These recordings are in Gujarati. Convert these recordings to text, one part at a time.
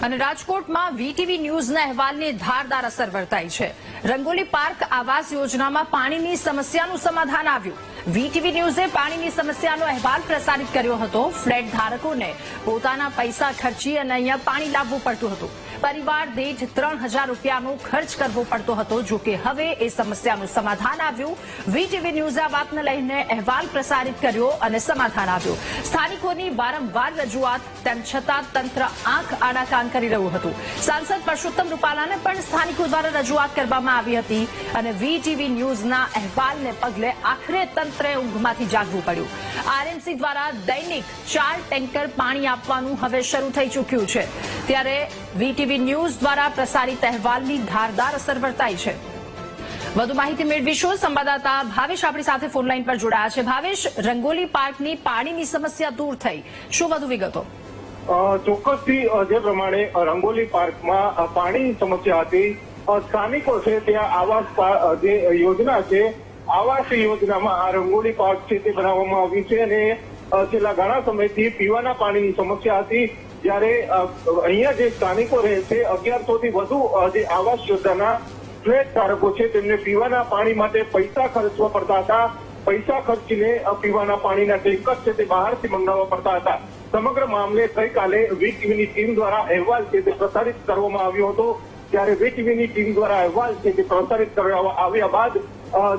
અને રાજકોટમાં વીટીવી ન્યૂઝના અહેવાલની ધારદાર અસર વર્તાઈ છે। રંગોલી પાર્ક આવાસ યોજનામાં પાણીની સમસ્યાનું સમાધાન આવ્યું। વીટીવી ન્યૂઝે પાણીની સમસ્યાનો અહેવાલ પ્રસારિત કર્યો હતો। ફ્લેટ ધારકોને પોતાના પૈસા ખર્ચી અને અહીંયા પાણી લાવવું પડતું હતું। પરિવાર દીઠ 3000 રૂપિયાનો ખર્ચ કરવો પડતો હતો। જો કે હવે એ સમસ્યાનું સમાધાન આવ્યું। વીટીવી ન્યૂઝે આ વાતને લઈને અહેવાલ પ્રસારિત કર્યો અને સમાધાન આવ્યું। સ્થાનિકોની વારંવાર રજૂઆત તેમ છતાં તંત્ર આંખ આડા કાન કરી રહ્યું હતું। સાંસદ પરસોત્તમ રૂપાલાને પણ સ્થાનિકો દ્વારા રજૂઆત કરવામાં આવી હતી અને વીટીવી ન્યૂઝના અહેવાલને પગલે આખરે તંત્રે ઊંઘમાંથી જાગવું પડ્યું। આરએમસી દ્વારા દૈનિક 4 ટેન્કર પાણી આપવાનું હવે શરૂ થઈ ચૂક્યું છે। ત્યારે વીટીવી ન્યૂઝ દ્વારા પ્રસારિત અહેવાલની ધારદાર અસર વર્તાઈ છે। વધુ માહિતી મેળવીશું। સંવાદદાતા ભાવેશ આપણી સાથે ફોનલાઈન પર જોડાયા છે। ભાવેશ, રંગોલી પાર્કની પાણીની સમસ્યા દૂર થઈ, શું વધુ વિગતો? ચોક્કસથી જે પ્રમાણે રંગોલી પાર્કમાં પાણીની સમસ્યા હતી, સ્થાનિકો છે ત્યાં આવાસ જે યોજના છે, આવાસ યોજનામાં આ રંગોલી પાર્ક છે તે બનાવવામાં આવી છે અને છેલ્લા ઘણા સમયથી પીવાના પાણીની સમસ્યા હતી। જ્યારે અહીંયા જે સ્થાનિકો રહે છે 1100 થી વધુ જે આવાસ યોજનાના ફ્લેટ ધારકો છે તેમને પીવાના પાણી માટે પૈસા ખર્ચવા પડતા હતા। પૈસા ખર્ચીને પીવાના પાણીના ટેન્કર છે તે બહારથી મંગાવવા પડતા હતા। સમગ્ર મામલે ગઈકાલે વીટીવીની ટીમ દ્વારા અહેવાલ છે તે પ્રસારિત કરવામાં આવ્યો હતો। ત્યારે વીટીવીની ટીમ દ્વારા અહેવાલ છે તે પ્રસારિત કરવામાં આવ્યા બાદ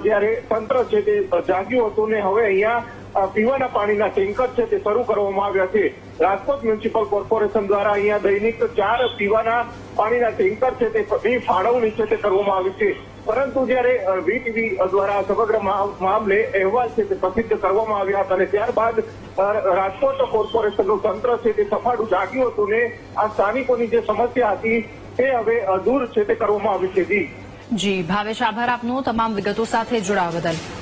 જ્યારે તંત્ર છે તે જાગ્યું હતું ને હવે અહીંયા પીવાના પાણીના ટેન્કર છે તે શરૂ કરવામાં આવ્યા છે। રાજકોટ મ્યુનિસિપલ કોર્પોરેશન દ્વારા અહીંયા દૈનિક 4 પીવાના પાણીના ટેન્કર છે તે ફાળવણી છે તે કરવામાં આવી છે। પરંતુ જ્યારે વીટીવી દ્વારા સમગ્ર મામલે અહેવાલ છે તે પ્રસિદ્ધ કરવામાં આવ્યા હતા અને ત્યારબાદ રાજકોટ કોર્પોરેશનનું તંત્ર છે તે સફાળું જાગ્યું હતું ને આ સ્થાનિકોની જે સમસ્યા હતી તે હવે દૂર છે તે કરવામાં આવી છે। જી ભાવેશ, આભાર આપનો તમામ વિગતો સાથે જોડાવા બદલ।